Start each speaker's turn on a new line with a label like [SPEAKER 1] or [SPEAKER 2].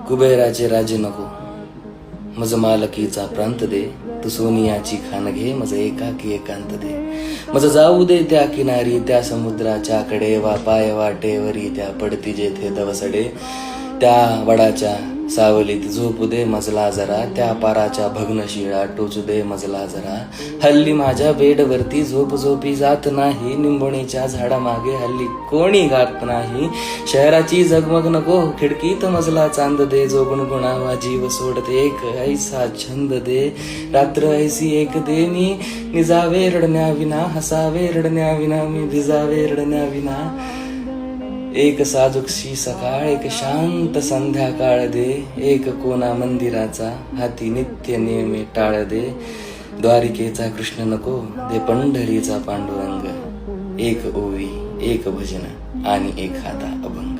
[SPEAKER 1] कुबेराचे राजे नको, मज मालकीचा प्रांत दे. तू सोनियाची खान घे, मज एकाकी एकांत दे. मज जाऊ दे त्या किनारी, त्या समुद्राच्या कडे. वा पाय वाटेवरी त्या पडती जेथे दवसडे. त्या वडाच्या सावलीत झोपू दे मजला जरा. त्या पाराच्या भग्न शिळा टोचू दे मजला जरा. हल्ली माझ्या बेडवरती झोप झोपी जात नाही. निंबोणीच्या झाडामागे हल्ली कोणी गात नाही. शहराची जगमग नको, खिडकीत मजला चांद दे. जो गुणगुणावा जीव सोडते, एक ऐसा छंद दे. रात्र ऐसी एक दे, मी निजावे रडण्याविना. हसावे रडण्याविना, मी भिजावे रडण्याविना. एक साजूकशी सकाळ, एक शांत संध्याकाळ दे. एक कोना मंदिराचा हाती नित्य नेमे टाळ दे. द्वारिकेचा कृष्ण नको, दे पंढरीचा पांडुरंग. एक ओवी, एक भजन आणि एक हाता अभंग.